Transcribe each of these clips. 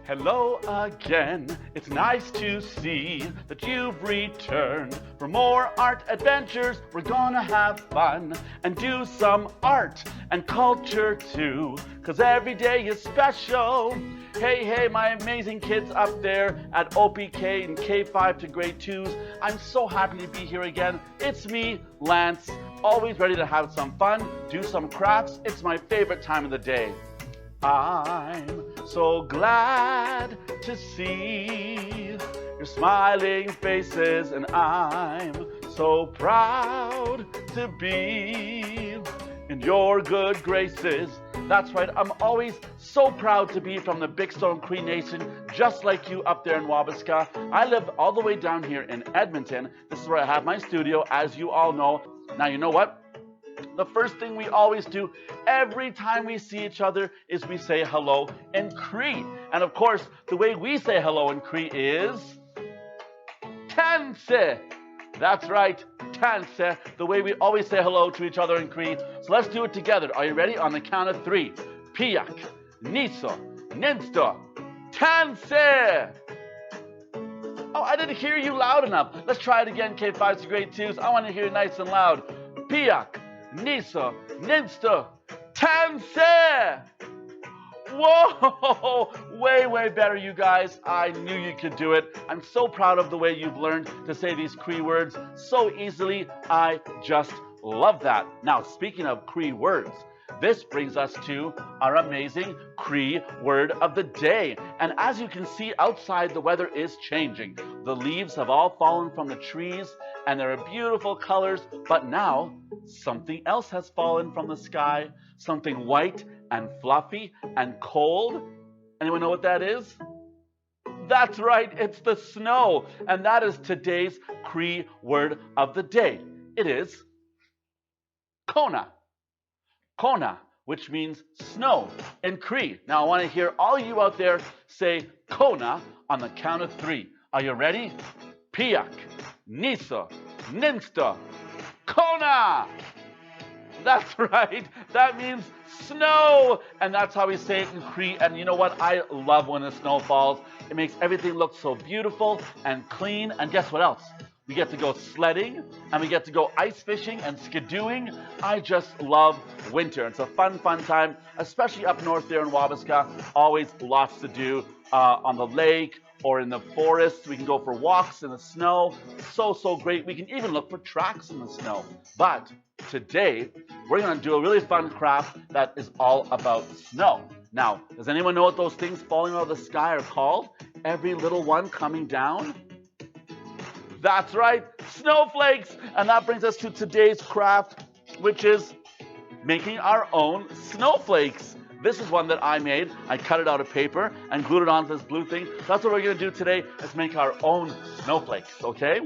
Hello again, it's nice to see that you've returned. For more art adventures, we're gonna have fun and do some art and culture too, 'cause every day is special. Hey, my amazing kids up there at OPK and K5 to grade 2s. I'm so happy to be here again. It's me, Lance, always ready to have some fun, do some crafts. It's my favorite time of the day. I'm so glad to see your smiling faces, and I'm so proud to be in your good graces. That's right, I'm always so proud to be from the Bigstone Cree Nation, just like you up there in Wabasca. I live all the way down here in Edmonton. This is where I have my studio, as you all know. Now, you know what? The first thing we always do every time we see each other is we say hello in Cree. And of course, the way we say hello in Cree is Tanse. That's right, Tanse, the way we always say hello to each other in Cree. So let's do it together. Are you ready? On the count of 3. Piak, Niso, Ninsto, Tanse. Oh, I didn't hear you loud enough. Let's try it again, K5 to grade 2s. I want to hear you nice and loud. Piak, Niso, Ninsto, Tanse. Whoa, way better, you guys. I knew you could do it. I'm so proud of the way you've learned to say these Cree words so easily. I just love that. Now, speaking of Cree words, this brings us to our amazing Cree word of the day. And as you can see outside, the weather is changing. The leaves have all fallen from the trees and there are beautiful colors, but now something else has fallen from the sky, something white and fluffy and cold. Anyone know what that is? That's right, it's the snow. And that is today's Cree word of the day. It is Kona. Kona, which means snow in Cree. Now I want to hear all you out there say Kona on the count of 3. Are you ready? Piak, Niso, Ninsto, Kona! That's right, that means snow! And that's how we say it in Cree. And you know what? I love when the snow falls. It makes everything look so beautiful and clean. And guess what else? We get to go sledding, and we get to go ice fishing and skidooing. I just love winter. It's a fun time, especially up north there in Wabasca. Always lots to do on the lake or in the forest. We can go for walks in the snow. So great. We can even look for tracks in the snow. But today, we're going to do a really fun craft that is all about snow. Now, does anyone know what those things falling out of the sky are called? Every little one coming down? That's right, snowflakes. And that brings us to today's craft, which is making our own snowflakes. This is one that I made. I cut it out of paper and glued it onto this blue thing. That's what we're gonna do today, is make our own snowflakes, okay?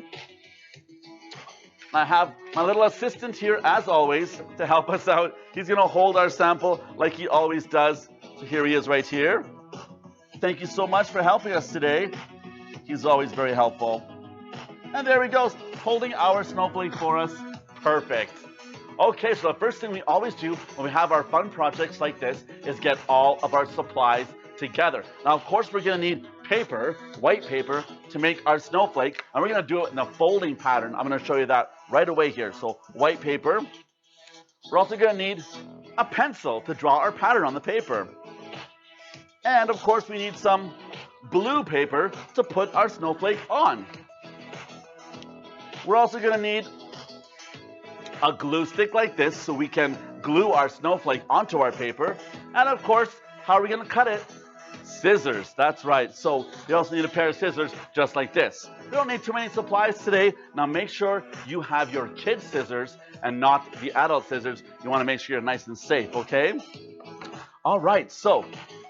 I have my little assistant here, as always, to help us out. He's gonna hold our sample like he always does. So here he is right here. Thank you so much for helping us today. He's always very helpful. And there he goes, holding our snowflake for us. Perfect. Okay, so the first thing we always do when we have our fun projects like this is get all of our supplies together. Now, of course, we're going to need paper, white paper, to make our snowflake. And we're going to do it in a folding pattern. I'm going to show you that right away here. So, white paper. We're also going to need a pencil to draw our pattern on the paper. And, of course, we need some blue paper to put our snowflake on. We're also going to need a glue stick like this so we can glue our snowflake onto our paper. And of course, how are we going to cut it? Scissors, that's right. So you also need a pair of scissors just like this. We don't need too many supplies today. Now make sure you have your kids' scissors and not the adult scissors. You want to make sure you're nice and safe, okay? All right, so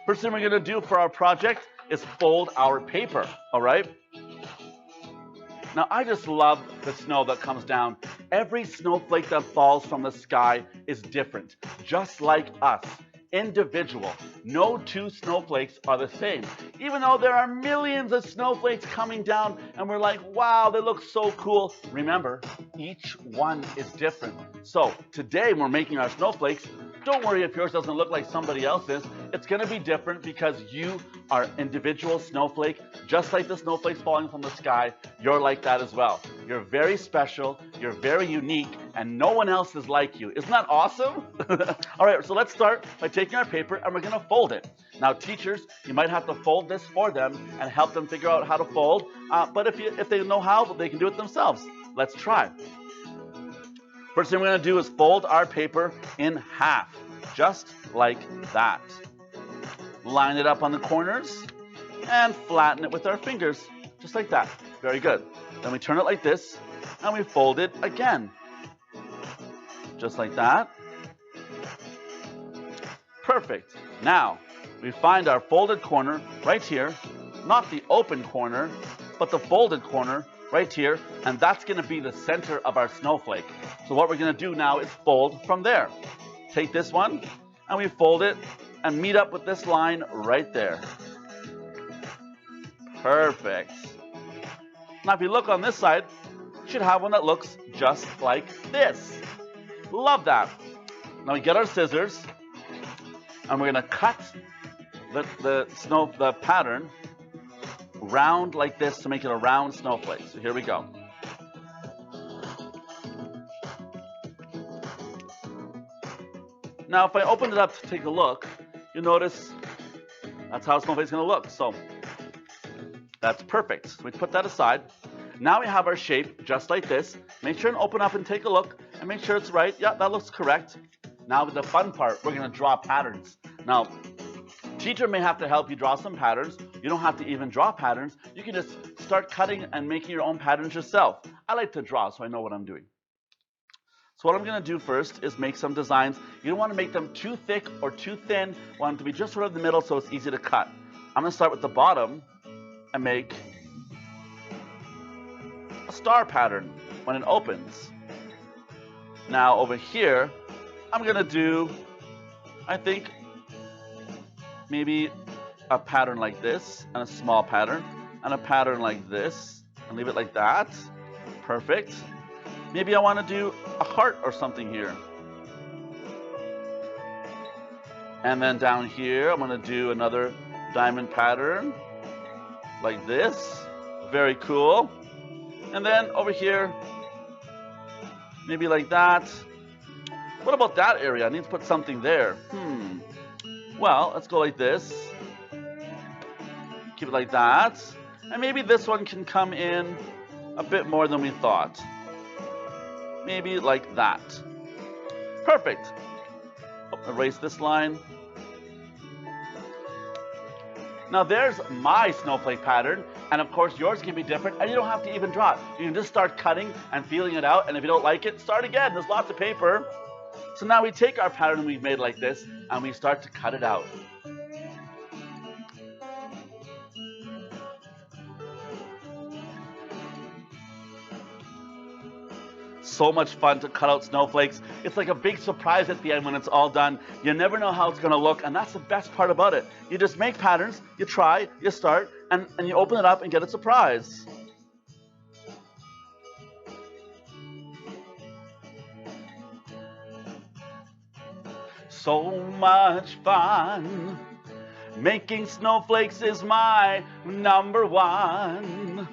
first thing we're going to do for our project is fold our paper, all right? Now, I just love the snow that comes down. Every snowflake that falls from the sky is different, just like us, individual. No two snowflakes are the same. Even though there are millions of snowflakes coming down and we're like, wow, they look so cool. Remember, each one is different. So today when we're making our snowflakes, don't worry if yours doesn't look like somebody else's. It's going to be different because you are individual snowflake. Just like the snowflakes falling from the sky, you're like that as well. You're very special, you're very unique, and no one else is like you. Isn't that awesome? All right, so let's start by taking our paper and we're gonna fold it. Now teachers, you might have to fold this for them and help them figure out how to fold, but if they know how, they can do it themselves. Let's try. First thing we're gonna do is fold our paper in half, just like that. Line it up on the corners and flatten it with our fingers, just like that. Very good. Then we turn it like this and we fold it again, just like that. Perfect. Now we find our folded corner right here, not the open corner, but the folded corner right here, and that's going to be the center of our snowflake. So what we're going to do now is fold from there. Take this one and we fold it and meet up with this line right there. Perfect. Now if you look on this side, you should have one that looks just like this. Love that. Now we get our scissors and we're going to cut the pattern round like this to make it a round snowflake. So here we go. Now if I open it up to take a look, you'll notice that's how a snowflake's going to look. So that's perfect. So we put that aside. Now we have our shape just like this. Make sure and open up and take a look and make sure it's right. Yeah, that looks correct. Now with the fun part, we're going to draw patterns. Now, teacher may have to help you draw some patterns. You don't have to even draw patterns. You can just start cutting and making your own patterns yourself. I like to draw so I know what I'm doing. So what I'm going to do first is make some designs. You don't want to make them too thick or too thin. You want them to be just sort of in the middle so it's easy to cut. I'm going to start with the bottom and make a star pattern when it opens. Now over here, I'm going to do, I think, maybe a pattern like this and a small pattern and a pattern like this and leave it like that. Perfect. Maybe I want to do a heart or something here. And then down here, I'm going to do another diamond pattern like this. Very cool. And then over here, maybe like that. What about that area? I need to put something there. Well, let's go like this. Keep it like that. And maybe this one can come in a bit more than we thought. Maybe like that. Perfect. Erase this line. Now there's my snowflake pattern, and of course yours can be different, and you don't have to even draw it. You can just start cutting and feeling it out, and if you don't like it, start again. There's lots of paper. So now we take our pattern we've made like this, and we start to cut it out. So much fun to cut out snowflakes. It's like a big surprise at the end when it's all done. You never know how it's going to look, and that's the best part about it. You just make patterns, you try, you start, and you open it up and get a surprise. So much fun. Making snowflakes is my number one.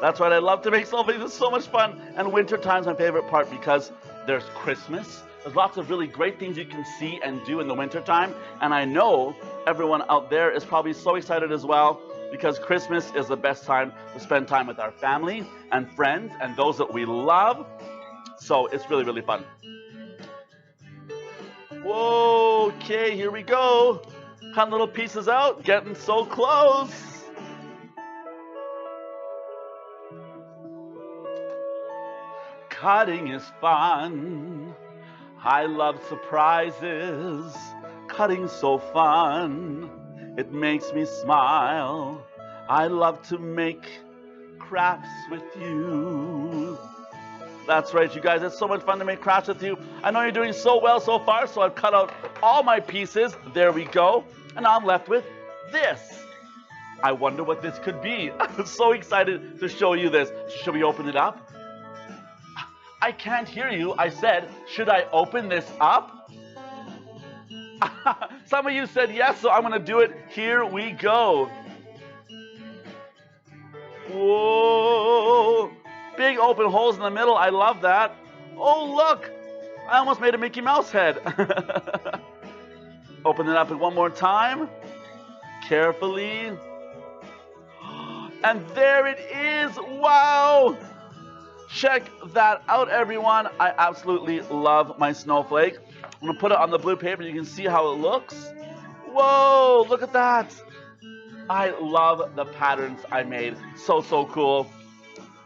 That's right, I love to make snowflakes. It's so much fun. And winter time's my favorite part because there's Christmas. There's lots of really great things you can see and do in the winter time. And I know everyone out there is probably so excited as well because Christmas is the best time to spend time with our family and friends and those that we love. So it's really, really fun. Whoa, okay, here we go. Cutting little pieces out, getting so close. Cutting is fun. I love surprises. Cutting's so fun. It makes me smile. I love to make crafts with you. That's right, you guys. It's so much fun to make crafts with you. I know you're doing so well so far, so I've cut out all my pieces. There we go. And I'm left with this. I wonder what this could be. I'm so excited to show you this. Should we open it up? I can't hear you. I said, should I open this up? Some of you said yes, so I'm going to do it. Here we go. Whoa. Big open holes in the middle. I love that. Oh, look. I almost made a Mickey Mouse head. Open it up one more time. Carefully. And there it is. Wow. Check that out, everyone. I absolutely love my snowflake. I'm going to put it on the blue paper. You can see how it looks. Whoa, look at that. I love the patterns I made. So cool.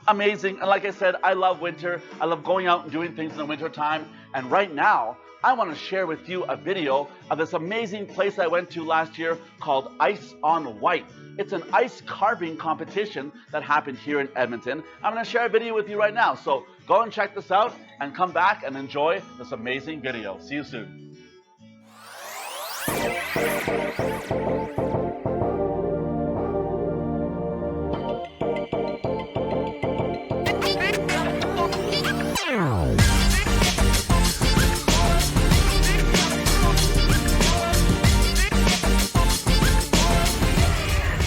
Amazing. And like I said, I love winter. I love going out and doing things in the winter time. And right now, I want to share with you a video of this amazing place I went to last year called Ice on White. It's an ice carving competition that happened here in Edmonton. I'm going to share a video with you right now. So go and check this out and come back and enjoy this amazing video. See you soon.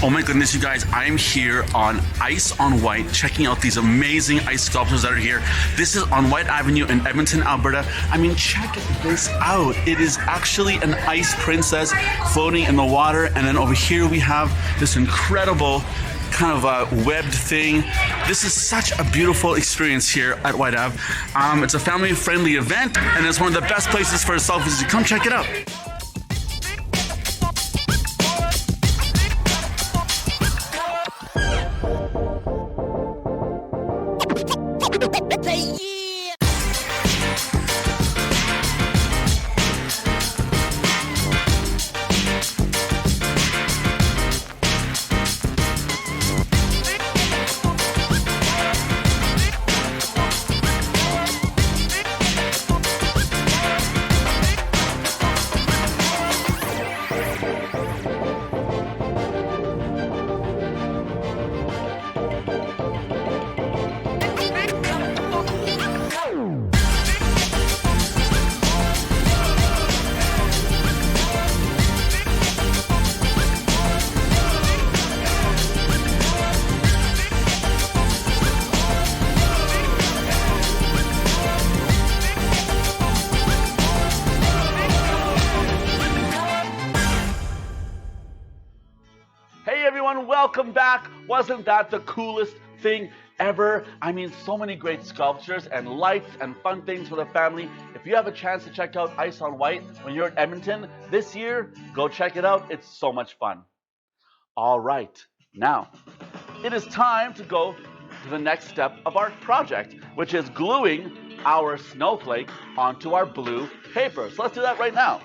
Oh my goodness, you guys, I'm here on Ice on White, checking out these amazing ice sculptures that are here. This is on White Avenue in Edmonton, Alberta. I mean, check this out. It is actually an ice princess floating in the water. And then over here we have this incredible kind of a webbed thing. This is such a beautiful experience here at White Ave. It's a family-friendly event, and it's one of the best places for selfies. Come check it out. Welcome back. Wasn't that the coolest thing ever? I mean, so many great sculptures and lights and fun things for the family. If you have a chance to check out Ice on White when you're in Edmonton this year, go check it out. It's so much fun. All right, now it is time to go to the next step of our project, which is gluing our snowflake onto our blue paper. So let's do that right now.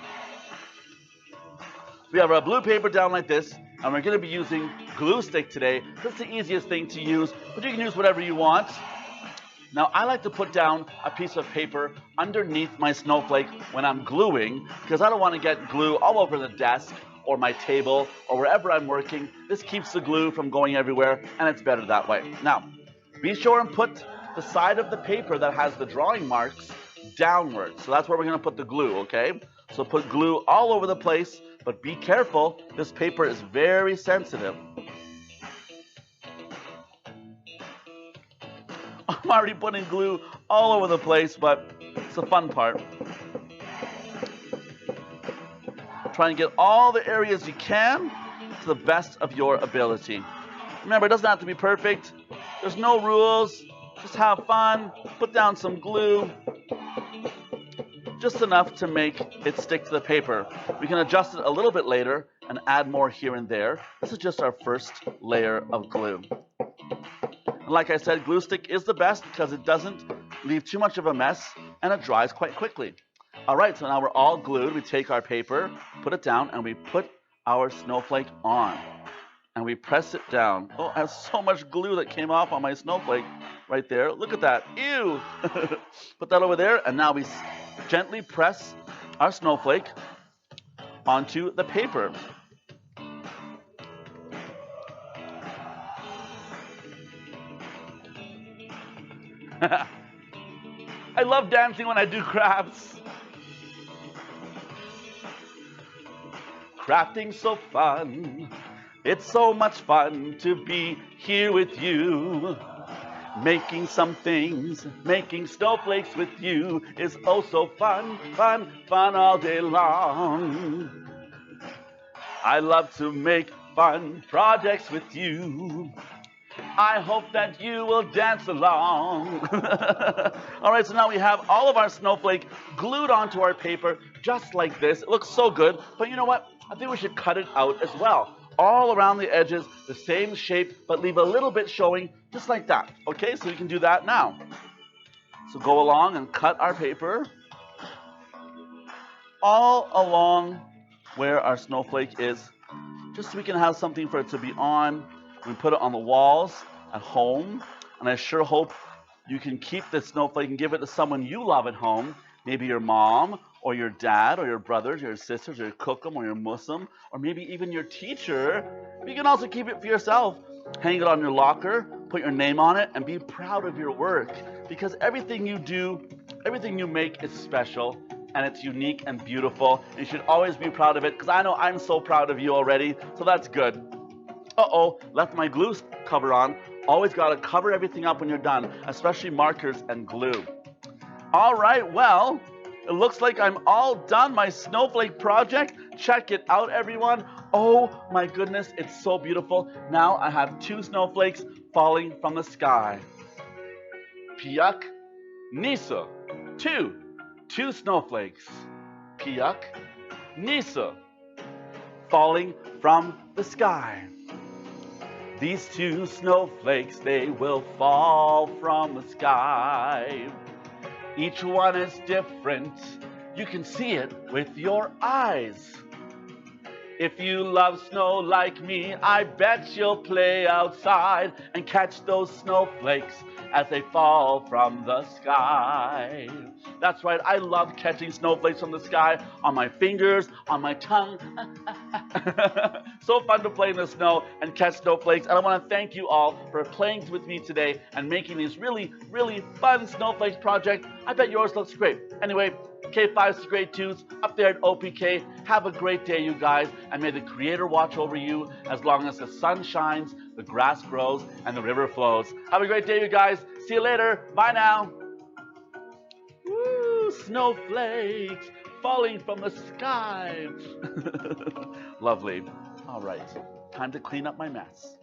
We have our blue paper down like this, and we're going to be using glue stick today. That's the easiest thing to use, but you can use whatever you want. Now, I like to put down a piece of paper underneath my snowflake when I'm gluing, because I don't want to get glue all over the desk or my table or wherever I'm working. This keeps the glue from going everywhere, and it's better that way. Now, be sure and put the side of the paper that has the drawing marks downward. So that's where we're going to put the glue, okay? So put glue all over the place. But be careful, this paper is very sensitive. I'm already putting glue all over the place, but it's the fun part. Try and get all the areas you can to the best of your ability. Remember, it doesn't have to be perfect. There's no rules. Just have fun. Put down some glue. Just enough to make it stick to the paper. We can adjust it a little bit later and add more here and there. This is just our first layer of glue. And like I said, glue stick is the best because it doesn't leave too much of a mess and it dries quite quickly. All right, so now we're all glued. We take our paper, put it down, and we put our snowflake on. And we press it down. Oh, I have so much glue that came off on my snowflake right there. Look at that. Ew. Put that over there, and now we gently press our snowflake onto the paper. I love dancing when I do crafts. crafting so fun. It's so much fun to be here with you. Making some things, making snowflakes with you is oh so fun, fun, fun all day long. I love to make fun projects with you. I hope that you will dance along. All right, so now we have all of our snowflake glued onto our paper just like this. It looks so good, but you know what? I think we should cut it out as well. All around the edges, the same shape, but leave a little bit showing just like that. Okay, so we can do that now. So go along and cut our paper all along where our snowflake is, just so we can have something for it to be on. We put it on the walls at home, and I sure hope you can keep this snowflake and give it to someone you love at home, maybe your mom or your dad or your brothers or your sisters or your cookum or your Muslim or maybe even your teacher. You can also keep it for yourself. Hang it on your locker, put your name on it, and be proud of your work, because everything you do, everything you make is special and it's unique and beautiful, and you should always be proud of it, because I know I'm so proud of you already, so that's good. Uh-oh, left my glue cover on. Always got to cover everything up when you're done, especially markers and glue. All right, well, it looks like I'm all done my snowflake project. Check it out, everyone. Oh my goodness, it's so beautiful. Now I have 2 snowflakes falling from the sky. Piak, Nisa, 2 snowflakes. Piak, Nisa, falling from the sky. These 2 snowflakes, they will fall from the sky. Each one is different. You can see it with your eyes. If you love snow like me, I bet you'll play outside and catch those snowflakes as they fall from the sky. That's right, I love catching snowflakes from the sky on my fingers, on my tongue. So fun to play in the snow and catch snowflakes. And I want to thank you all for playing with me today and making these really, really fun snowflakes project. I bet yours looks great. Anyway, K5's grade 2s up there at OPK. Have a great day, you guys, and may the Creator watch over you as long as the sun shines, the grass grows, and the river flows. Have a great day, you guys. See you later. Bye now. Woo, snowflakes falling from the sky. Lovely. All right, time to clean up my mess.